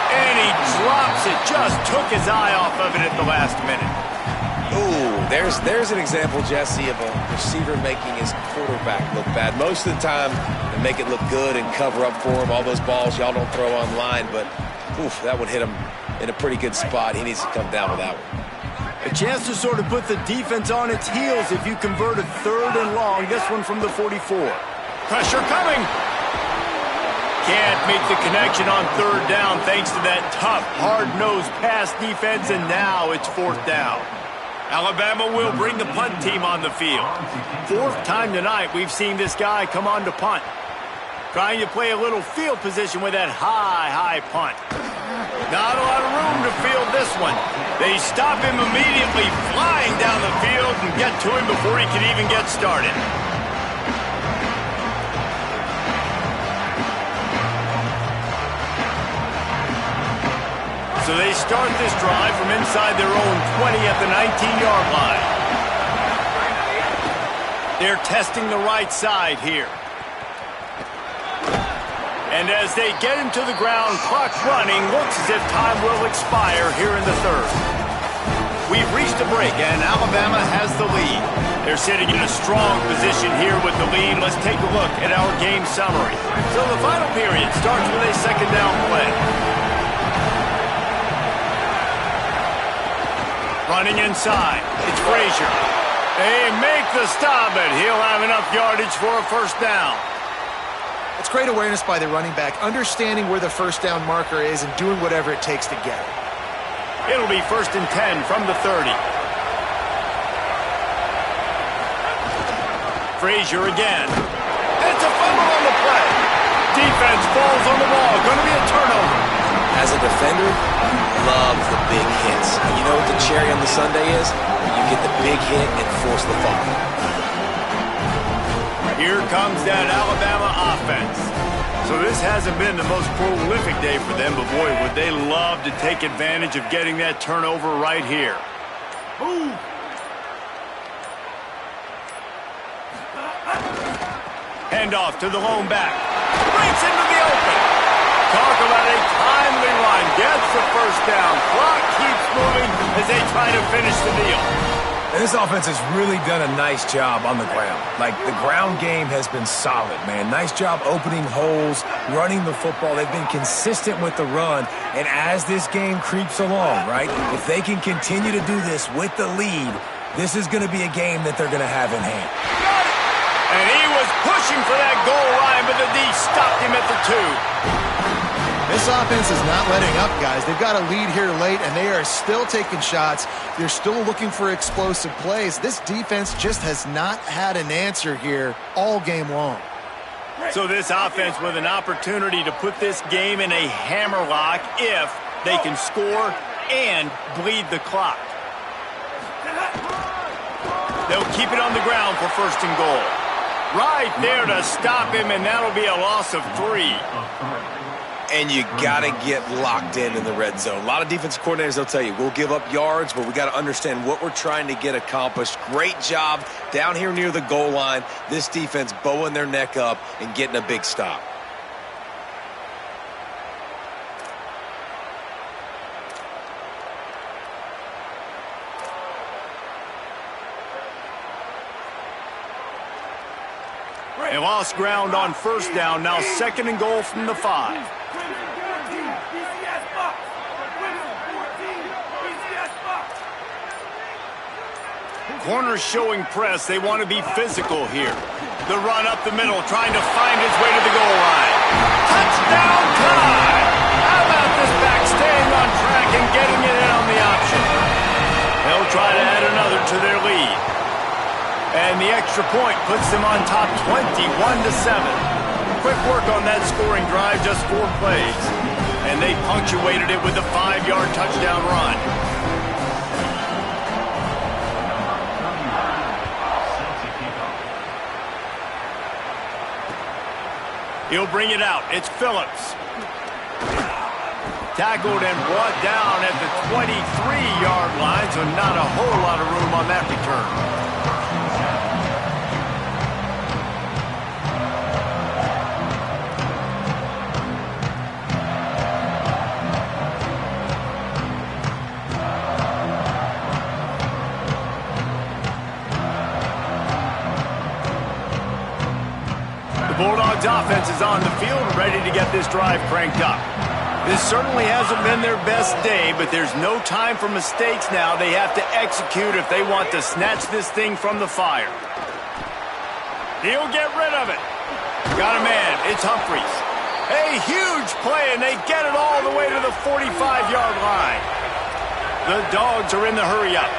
And he drops it. Just took his eye off of it at the last minute. Ooh, there's an example, Jesse, of a receiver making his quarterback look bad. Most of the time, they make it look good and cover up for him. All those balls y'all don't throw online, but oof, that would hit him in a pretty good spot. He needs to come down with that one. A chance to sort of put the defense on its heels if you convert a 3rd and long. This one from the 44. Pressure coming. Can't make the connection on 3rd down thanks to that tough, hard-nosed pass defense, and now it's 4th down. Alabama will bring the punt team on the field. 4th time tonight we've seen this guy come on to punt. Trying to play a little field position with that high punt. Not a lot of room to field this one. They stop him immediately, flying down the field, and get to him before he can even get started. So they start this drive from inside their own 20 at the 19-yard line. They're testing the right side here. And as they get him to the ground, clock running, looks as if time will expire here in the 3rd. We've reached a break, and Alabama has the lead. They're sitting in a strong position here with the lead. Let's take a look at our game summary. So the final period starts with a 2nd down play. Running inside, it's Frazier. They make the stop, but he'll have enough yardage for a 1st down. It's great awareness by the running back, understanding where the 1st down marker is and doing whatever it takes to get it. It'll be 1st and 10 from the 30. Frazier again. It's a fumble on the play. Defense falls on the ball. Going to be a turnover. As a defender, love the big hits. And you know what the cherry on the sundae is? You get the big hit and force the fumble. Here comes that Alabama offense. So this hasn't been the most prolific day for them, but boy, would they love to take advantage of getting that turnover right here. Move. Handoff to the lone back. Breaks into the open. Talk about a timely run. Gets the 1st down. Clock keeps moving as they try to finish the deal. And this offense has really done a nice job on the ground. Like, the ground game has been solid, man. Nice job opening holes, running the football. They've been consistent with the run. And as this game creeps along, right, if they can continue to do this with the lead, this is going to be a game that they're going to have in hand. And he was pushing for that goal line, but the D stopped him at the 2. This offense is not letting up, guys. They've got a lead here late, and they are still taking shots. They're still looking for explosive plays. This defense just has not had an answer here all game long. So this offense with an opportunity to put this game in a hammerlock if they can score and bleed the clock. They'll keep it on the ground for 1st and goal. Right there to stop him, and that'll be a loss of 3. And you got to get locked in the red zone. A lot of defensive coordinators, they'll tell you, we'll give up yards, but we got to understand what we're trying to get accomplished. Great job down here near the goal line. This defense bowing their neck up and getting a big stop. They lost ground on 1st down. Now 2nd and goal from the 5. Corners showing press. They want to be physical here. The run up the middle, trying to find his way to the goal line. Touchdown time! How about this back staying on track and getting it in on the option? They'll try to add another to their lead. And the extra point puts them on top 21-7. Quick work on that scoring drive, just 4 plays. And they punctuated it with a 5-yard touchdown run. He'll bring it out. It's Phillips. Tackled and brought down at the 23-yard line, so not a whole lot of room on that return. The Bulldogs offense is on the field, ready to get this drive cranked up. This certainly hasn't been their best day, but there's no time for mistakes now. They have to execute if they want to snatch this thing from the fire. He'll get rid of it. Got a man. It's Humphries. A huge play, and they get it all the way to the 45-yard line. The Dogs are in the hurry-up.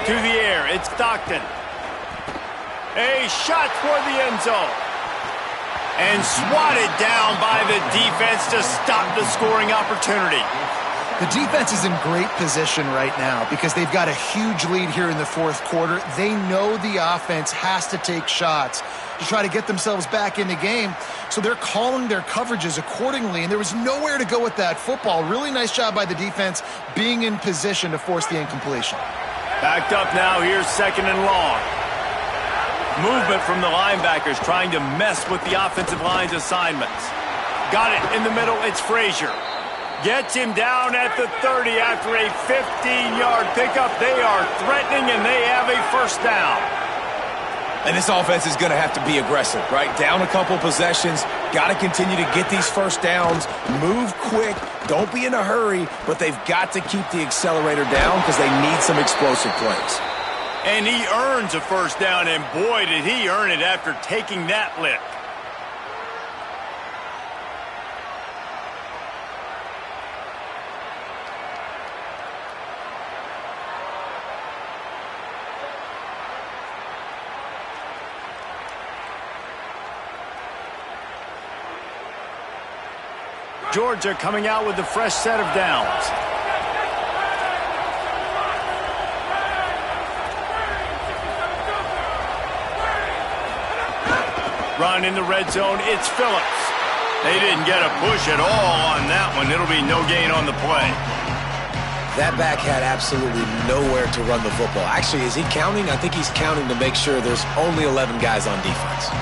To the air, it's Stockton. A shot toward the end zone. And swatted down by the defense to stop the scoring opportunity. The defense is in great position right now because they've got a huge lead here in the fourth quarter. They know the offense has to take shots to try to get themselves back in the game. So they're calling their coverages accordingly, and there was nowhere to go with that football. Really nice job by the defense being in position to force the incompletion. Backed up now, here's second and long. Movement from the linebackers trying to mess with the offensive line's assignments. Got it in the middle, it's Frazier. Gets him down at the 30 after a 15-yard pickup. They are threatening, and they have a first down. And this offense is going to have to be aggressive, right? Down a couple possessions. Got to continue to get these first downs. Move quick. Don't be in a hurry, but they've got to keep the accelerator down because they need some explosive plays. And he earns a first down, and boy, did he earn it after taking that lick. Georgia coming out with a fresh set of downs. Run in the red zone, it's Phillips. They didn't get a push at all on that one. It'll be no gain on the play. That back had absolutely nowhere to run the football. Actually, is he counting? I think he's counting to make sure there's only 11 guys on defense.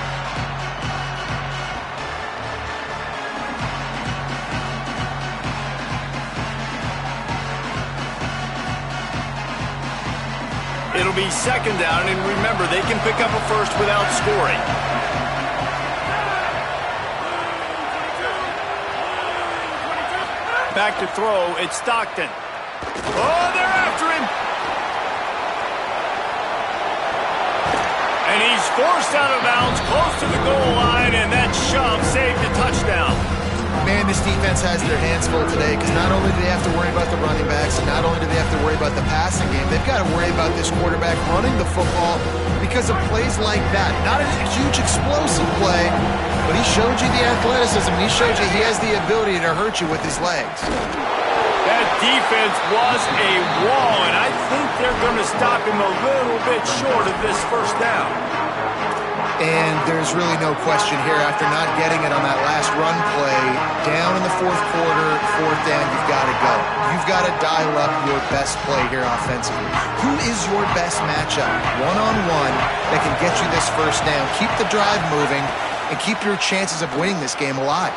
It'll be second down, and remember, they can pick up a first without scoring. Back to throw, it's Stockton. Oh, they're after him! And he's forced out of bounds, close to the goal line, and that shove saved a touchdown. Man, this defense has their hands full today because not only do they have to worry about the running backs, and not only do they have to worry about the passing game, they've got to worry about this quarterback running the football because of plays like that. Not a huge explosive play, but he showed you the athleticism. He showed you he has the ability to hurt you with his legs. That defense was a wall, and I think they're going to stop him a little bit short of this first down. And there's really no question here after not getting it on that last run play. Down in the fourth quarter, fourth down, you've got to go. You've got to dial up your best play here offensively. Who is your best matchup, one-on-one, that can get you this first down? Keep the drive moving and keep your chances of winning this game alive.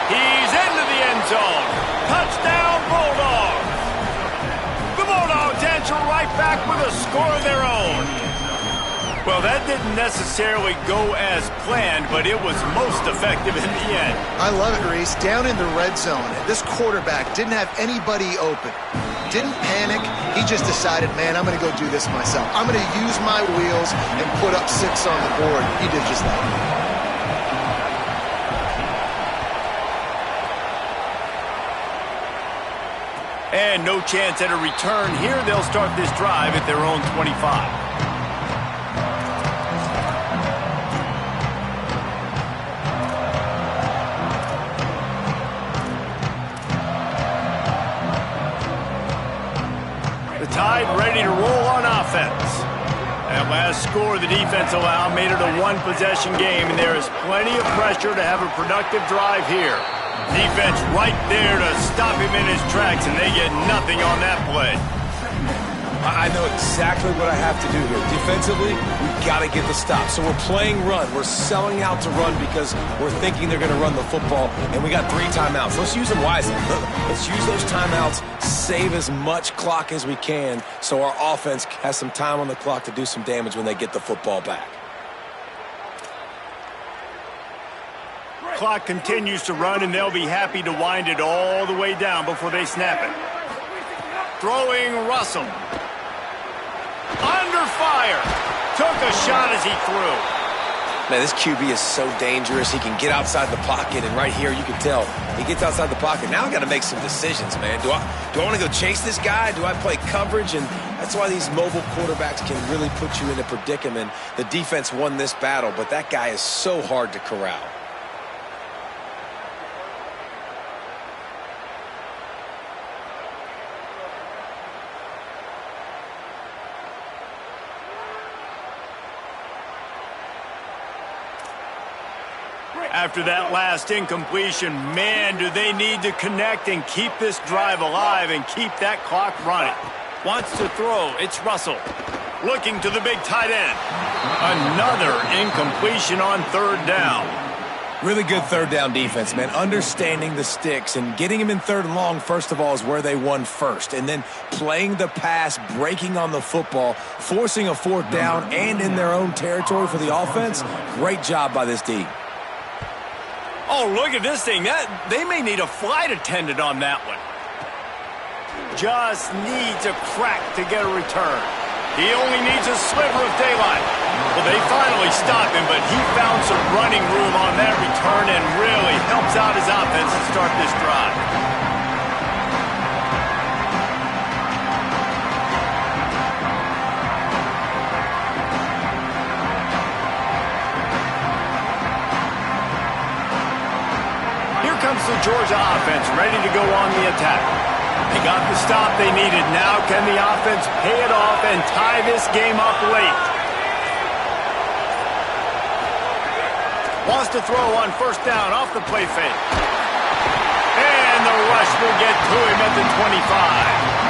He's into the end zone. Touchdown, Bulldogs. The Bulldogs answer right back with a score of their own. Well, that didn't necessarily go as planned, but it was most effective in the end. I love it, Reese. Down in the red zone, this quarterback didn't have anybody open. Didn't panic. He just decided, man, I'm going to go do this myself. I'm going to use my wheels and put up 6 on the board. He did just that. And no chance at a return here. They'll start this drive at their own 25. Tide ready to roll on offense. That last score the defense allowed made it a one-possession game, and there is plenty of pressure to have a productive drive here. Defense right there to stop him in his tracks, and they get nothing on that play. I know exactly what I have to do here. Defensively, we've got to get the stop. So we're playing run. We're selling out to run because we're thinking they're going to run the football, and we got 3 timeouts. Let's use them wisely. Let's use those timeouts, save as much clock as we can so our offense has some time on the clock to do some damage when they get the football back. Clock continues to run, and they'll be happy to wind it all the way down before they snap it. Throwing Russell. Under fire. Took a shot as he threw. Man, this QB is so dangerous. He can get outside the pocket, and right here you can tell he gets outside the pocket. Now I got to make some decisions, man. Do I want to go chase this guy? Do I play coverage? And that's why these mobile quarterbacks can really put you in a predicament. The defense won this battle, but that guy is so hard to corral. After that last incompletion, man, do they need to connect and keep this drive alive and keep that clock running. Wants to throw. It's Russell. Looking to the big tight end. Another incompletion on 3rd down. Really good 3rd down defense, man. Understanding the sticks and getting him in 3rd and long, first of all, is where they won first. And then playing the pass, breaking on the football, forcing a 4th down and in their own territory for the offense. Great job by this D. Oh, look at this thing. They may need a flight attendant on that one. Just needs a crack to get a return. He only needs a sliver of daylight. Well, they finally stopped him, but he found some running room on that return and really helps out his offense to start this drive. Comes the Georgia offense ready to go on the attack. They got the stop they needed. Now can the offense pay it off and tie this game up late? Wants to throw on 1st down off the play fake. And the rush will get to him at the 25.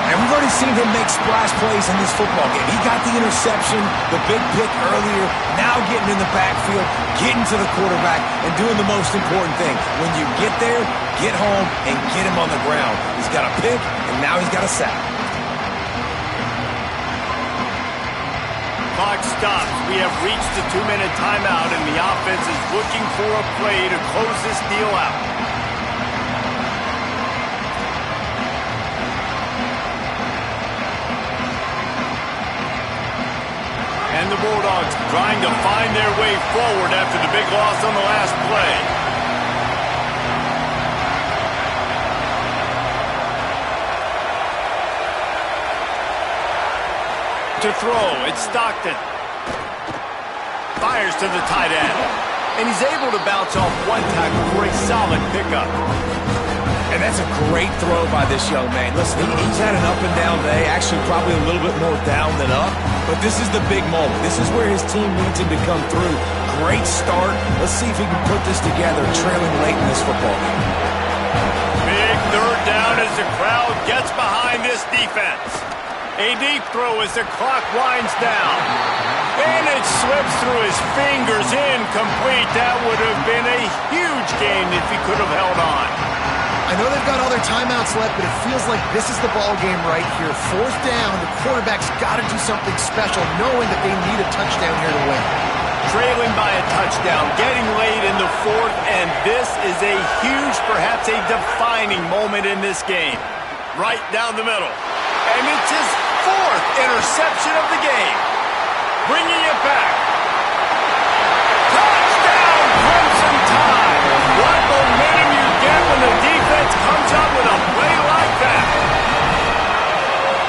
And we've already seen him make splash plays in this football game. He got the interception, the big pick earlier, now getting in the backfield, getting to the quarterback, and doing the most important thing. When you get there, get home, and get him on the ground. He's got a pick, and now he's got a sack. Clock stops. We have reached the 2-minute timeout, and the offense is looking for a play to close this deal out. And the Bulldogs trying to find their way forward after the big loss on the last play. To throw, it's Stockton. Fires to the tight end. And he's able to bounce off one tackle for a solid pickup. And that's a great throw by this young man. Listen, he's had an up-and-down day, actually probably a little bit more down than up. But this is the big moment. This is where his team needs him to come through. Great start. Let's see if he can put this together, trailing late in this football game. Big 3rd down as the crowd gets behind this defense. A deep throw as the clock winds down. And it slips through his fingers, incomplete. That would have been a huge gain if he could have held on. I know they've got all their timeouts left, but it feels like this is the ball game right here. Fourth down, the quarterback's got to do something special, knowing that they need a touchdown here to win. Trailing by a touchdown, getting late in the fourth, and this is a huge, perhaps a defining moment in this game. Right down the middle. And it's his fourth interception of the game. Bringing it back. Touchdown, Crimson Tide. What momentum you get when the defense comes up with a play like that.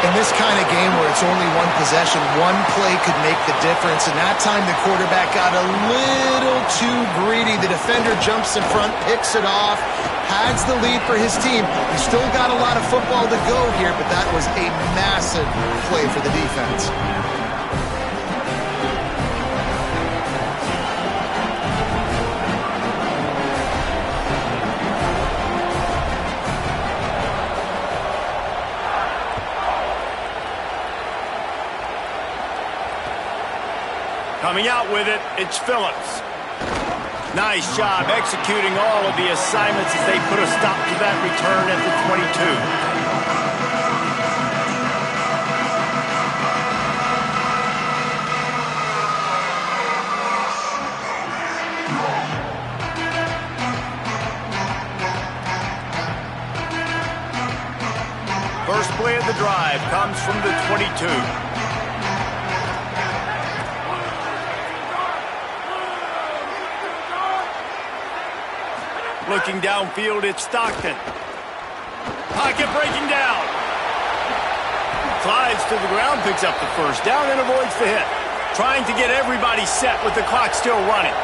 In this kind of game where it's only one possession, one play could make the difference. And that time the quarterback got a little too greedy. The defender jumps in front, picks it off, has the lead for his team. He's still got a lot of football to go here, but that was a massive play for the defense. Coming out with it, it's Phillips. Nice job executing all of the assignments as they put a stop to that return at the 22. First play of the drive comes from the 22. Looking downfield, it's Stockton. Pocket breaking down. Slides to the ground, picks up the first down, and avoids the hit. Trying to get everybody set with the clock still running.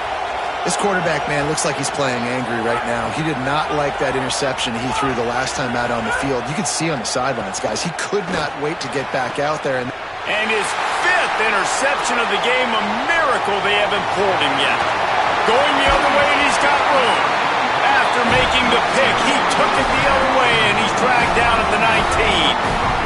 This quarterback, man, looks like he's playing angry right now. He did not like that interception he threw the last time out on the field. You could see on the sidelines, guys. He could not wait to get back out there. And his fifth interception of the game, a miracle they haven't pulled him yet. Going the other way, and he's got room. After making the pick, he took it the other way, and he's dragged down at the 19.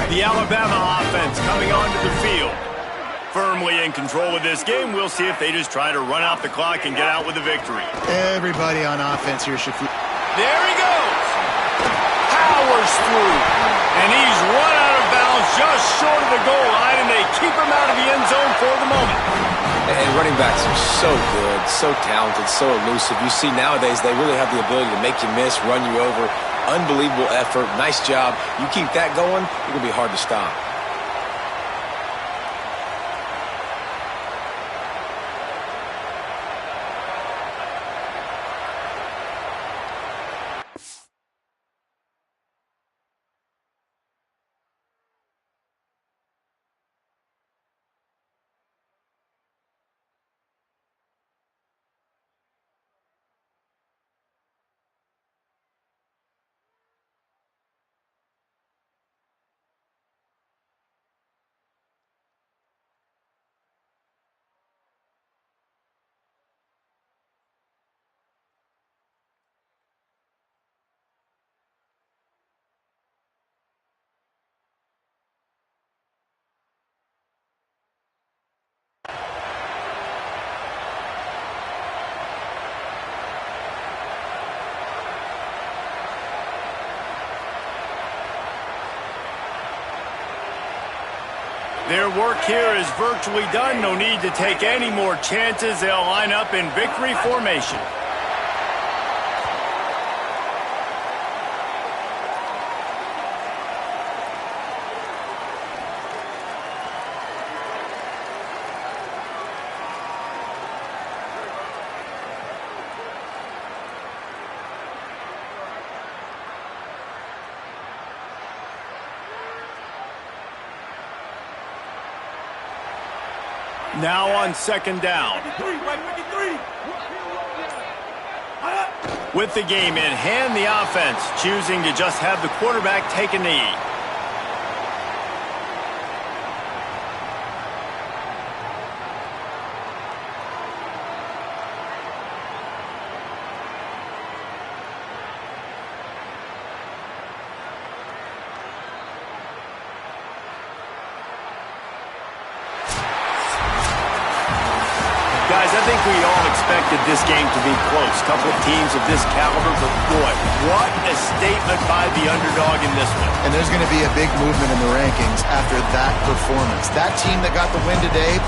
The Alabama offense coming onto the field. Firmly in control of this game. We'll see if they just try to run out the clock and get out with a victory. Everybody on offense here should... There he goes. Powers through. And he's run out of bounds just short of the goal line, and they keep him out of the end zone for the moment. And running backs are so good, so talented, so elusive. You see nowadays they really have the ability to make you miss, run you over. Unbelievable effort. Nice job. You keep that going, you're going to be hard to stop. Their work here is virtually done. No need to take any more chances. They'll line up in victory formation. Now on second down. With the game in hand, the offense choosing to just have the quarterback take a knee. Guys, I think we all expected this game to be close. Couple of teams of this caliber, but boy, what a statement by the underdog in this one. And there's going to be a big movement in the rankings after that performance. That team that got the win today